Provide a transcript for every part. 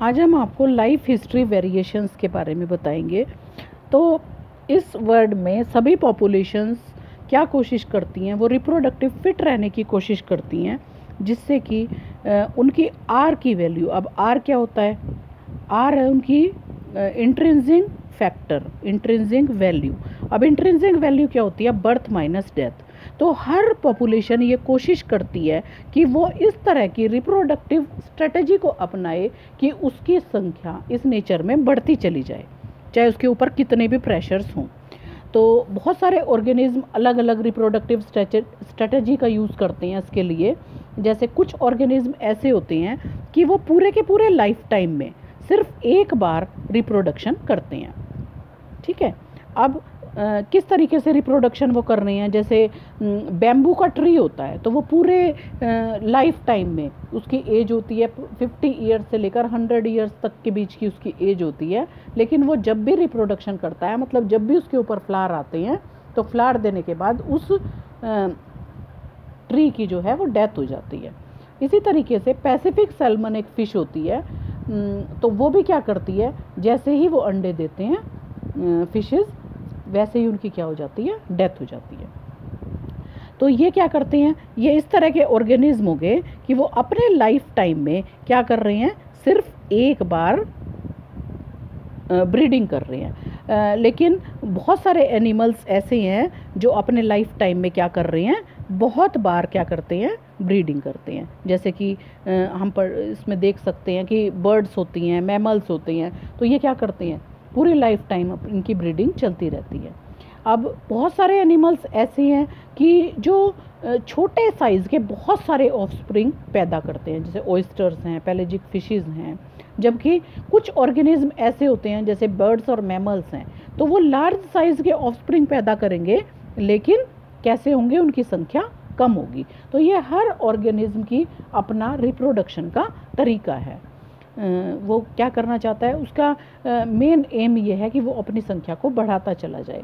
आज हम आपको लाइफ हिस्ट्री वेरिएशंस के बारे में बताएंगे। तो इस वर्ल्ड में सभी पॉपुलेशंस क्या कोशिश करती हैं, वो रिप्रोडक्टिव फिट रहने की कोशिश करती हैं, जिससे कि उनकी आर की वैल्यू, अब आर क्या होता है, आर है उनकी इंट्रिंसिक फैक्टर, इंट्रिंसिक वैल्यू। अब इंट्रिंसिक वैल्यू क्या होती है, बर्थ माइनस डेथ। तो हर पॉपुलेशन ये कोशिश करती है कि वो इस तरह की रिप्रोडक्टिव स्ट्रेटजी को अपनाए कि उसकी संख्या इस नेचर में बढ़ती चली जाए, चाहे उसके ऊपर कितने भी प्रेशर्स हों। तो बहुत सारे ऑर्गेनिज्म अलग अलग रिप्रोडक्टिव स्ट्रेटजी का यूज़ करते हैं इसके लिए। जैसे कुछ ऑर्गेनिज्म ऐसे होते हैं कि वो पूरे के पूरे लाइफ टाइम में सिर्फ एक बार रिप्रोडक्शन करते हैं। ठीक है, अब किस तरीके से रिप्रोडक्शन वो कर रहे हैं, जैसे बैम्बू का ट्री होता है तो वो पूरे लाइफ टाइम में उसकी एज होती है 50 ईयर्स से लेकर 100 ईयर्स तक के बीच की उसकी एज होती है। लेकिन वो जब भी रिप्रोडक्शन करता है, मतलब जब भी उसके ऊपर फ्लावर आते हैं, तो फ्लावर देने के बाद उस ट्री की जो है वो डेथ हो जाती है। इसी तरीके से पैसिफिक सैल्मन एक फ़िश होती है, तो वो भी क्या करती है, जैसे ही वो अंडे देते हैं फिशेस, वैसे ही उनकी क्या हो जाती है, डेथ हो जाती है। तो ये क्या करते हैं, ये इस तरह के ऑर्गेनिज्म हो गए कि वो अपने लाइफ टाइम में क्या कर रहे हैं, सिर्फ एक बार ब्रीडिंग कर रहे हैं। लेकिन बहुत सारे एनिमल्स ऐसे हैं जो अपने लाइफ टाइम में क्या कर रहे हैं, बहुत बार क्या करते हैं, ब्रीडिंग करते हैं। जैसे कि हम इसमें देख सकते हैं कि बर्ड्स होती हैं, मैमल्स होते हैं, तो ये क्या करते हैं, पूरी लाइफ टाइम इनकी ब्रीडिंग चलती रहती है। अब बहुत सारे एनिमल्स ऐसे हैं कि जो छोटे साइज़ के बहुत सारे ऑफस्प्रिंग पैदा करते हैं, जैसे ऑयस्टर्स हैं, पेलेजिक फिशेस हैं। जबकि कुछ ऑर्गेनिज्म ऐसे होते हैं जैसे बर्ड्स और मैमल्स हैं, तो वो लार्ज साइज़ के ऑफस्प्रिंग पैदा करेंगे, लेकिन कैसे होंगे, उनकी संख्या कम होगी। तो ये हर ऑर्गेनिज्म की अपना रिप्रोडक्शन का तरीका है। वो क्या करना चाहता है, उसका मेन एम ये है कि वो अपनी संख्या को बढ़ाता चला जाए।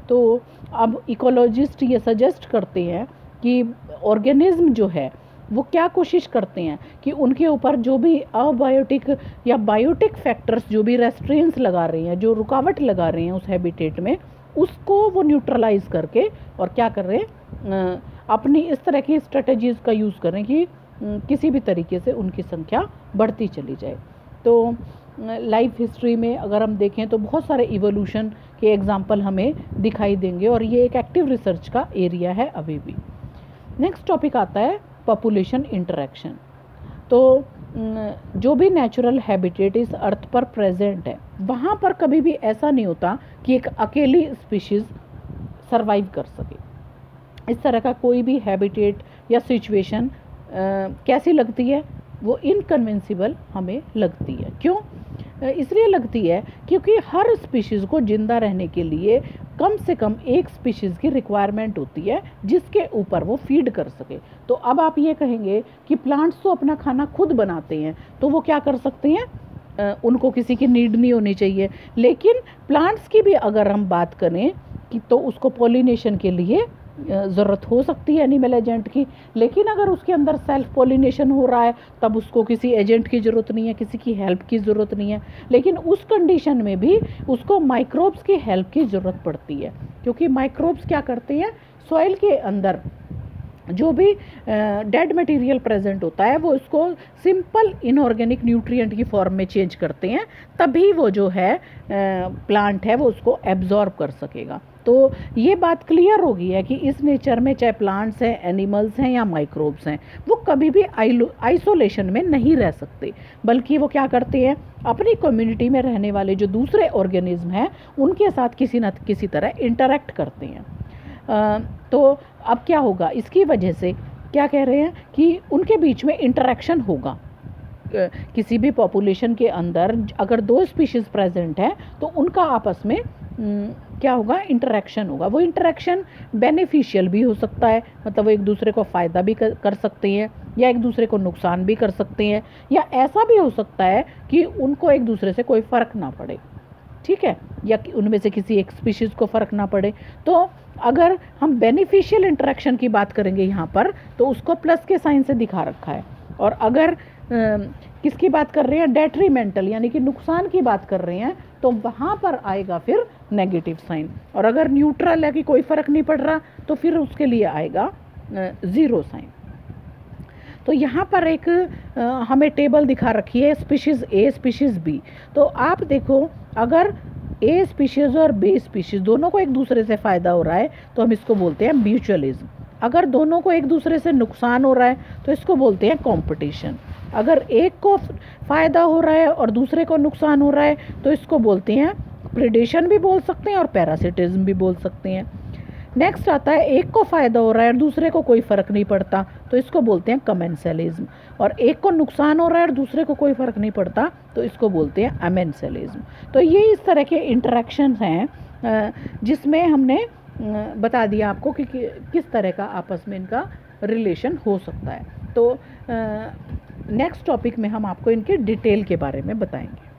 तो अब इकोलॉजिस्ट ये सजेस्ट करते हैं कि ऑर्गेनिज्म जो है वो क्या कोशिश करते हैं कि उनके ऊपर जो भी अबायोटिक या बायोटिक फैक्टर्स, जो भी रेस्ट्रेंट्स लगा रहे हैं, जो रुकावट लगा रहे हैं उस हैबिटेट में, उसको वो न्यूट्रलाइज करके और क्या कर रहे हैं, अपनी इस तरह की स्ट्रेटजीज़ का यूज़ करें कि किसी भी तरीके से उनकी संख्या बढ़ती चली जाए। तो लाइफ हिस्ट्री में अगर हम देखें तो बहुत सारे इवोल्यूशन के एग्जाम्पल हमें दिखाई देंगे, और ये एक एक्टिव रिसर्च का एरिया है अभी भी। नेक्स्ट टॉपिक आता है पॉपुलेशन इंटरेक्शन। तो जो भी नेचुरल हैबिटेट इस अर्थ पर प्रेजेंट है, वहाँ पर कभी भी ऐसा नहीं होता कि एक अकेली स्पीशीज़ सरवाइव कर सके। इस तरह का कोई भी हैबिटेट या सिचुएशन कैसी लगती है, वो इनकन्विंसिबल हमें लगती है। क्यों इसलिए लगती है, क्योंकि हर स्पीशीज़ को ज़िंदा रहने के लिए कम से कम एक स्पीशीज़ की रिक्वायरमेंट होती है जिसके ऊपर वो फीड कर सके। तो अब आप ये कहेंगे कि प्लांट्स तो अपना खाना खुद बनाते हैं, तो वो क्या कर सकते हैं, उनको किसी की नीड नहीं होनी चाहिए। लेकिन प्लांट्स की भी अगर हम बात करें कि तो उसको पॉलिनेशन के लिए ज़रूरत हो सकती है एनिमल एजेंट की। लेकिन अगर उसके अंदर सेल्फ पॉलिनेशन हो रहा है, तब उसको किसी एजेंट की ज़रूरत नहीं है, किसी की हेल्प की ज़रूरत नहीं है। लेकिन उस कंडीशन में भी उसको माइक्रोब्स की हेल्प की ज़रूरत पड़ती है, क्योंकि माइक्रोब्स क्या करते हैं, सॉइल के अंदर जो भी डेड मटेरियल प्रेजेंट होता है वो उसको सिंपल इनऑर्गेनिक न्यूट्रिएंट की फॉर्म में चेंज करते हैं, तभी वो जो है प्लांट है वो उसको एब्जॉर्ब कर सकेगा। तो ये बात क्लियर होगी है कि इस नेचर में चाहे प्लांट्स हैं, एनिमल्स हैं या माइक्रोब्स हैं, वो कभी भी आइसोलेशन में नहीं रह सकते, बल्कि वो क्या करते हैं, अपनी कम्युनिटी में रहने वाले जो दूसरे ऑर्गेनिज्म हैं उनके साथ किसी न किसी तरह इंटरेक्ट करते हैं। तो अब क्या होगा, इसकी वजह से क्या कह रहे हैं कि उनके बीच में इंटरेक्शन होगा। किसी भी पॉपुलेशन के अंदर अगर दो स्पीशीज़ प्रेजेंट हैं तो उनका आपस में क्या होगा, इंटरेक्शन होगा। वो इंटरेक्शन बेनिफिशियल भी हो सकता है, मतलब वो एक दूसरे को फ़ायदा भी कर सकते हैं या एक दूसरे को नुकसान भी कर सकते हैं, या ऐसा भी हो सकता है कि उनको एक दूसरे से कोई फ़र्क ना पड़े। ठीक है, या कि उनमें से किसी एक स्पीशीज़ को फ़र्क ना पड़े। तो अगर हम बेनिफिशियल इंटरेक्शन की बात करेंगे यहाँ पर, तो उसको प्लस के साइन से दिखा रखा है। और अगर किसकी बात कर रहे हैं, डेट्रीमेंटल यानी कि नुकसान की बात कर रहे हैं, तो वहाँ पर आएगा फिर नेगेटिव साइन। और अगर न्यूट्रल है कि कोई फ़र्क नहीं पड़ रहा, तो फिर उसके लिए आएगा ज़ीरो साइन। तो यहाँ पर एक हमें टेबल दिखा रखी है स्पीशीज़ ए स्पीशीज़ बी। तो आप देखो, अगर ए स्पीशीज़ और बी स्पीशीज़ दोनों को एक दूसरे से फ़ायदा हो रहा है तो हम इसको बोलते हैं म्यूचुअलिज्म। अगर दोनों को एक दूसरे से नुकसान हो रहा है तो इसको बोलते हैं कंपटीशन। अगर एक को फ़ायदा हो रहा है और दूसरे को नुकसान हो रहा है तो इसको बोलते हैं प्रेडेशन भी बोल सकते हैं और पैरासिटिज्म भी बोल सकते हैं। नेक्स्ट आता है एक को फ़ायदा हो रहा है और दूसरे को कोई फ़र्क नहीं पड़ता, तो इसको बोलते हैं कमेंसलिज्म। और एक को नुकसान हो रहा है और दूसरे को कोई फ़र्क नहीं पड़ता, तो इसको बोलते हैं अमेंसलिज्म। तो ये इस तरह के इंटरेक्शंस हैं जिसमें हमने बता दिया आपको कि किस तरह का आपस में इनका रिलेशन हो सकता है। तो नेक्स्ट टॉपिक में हम आपको इनके डिटेल के बारे में बताएंगे।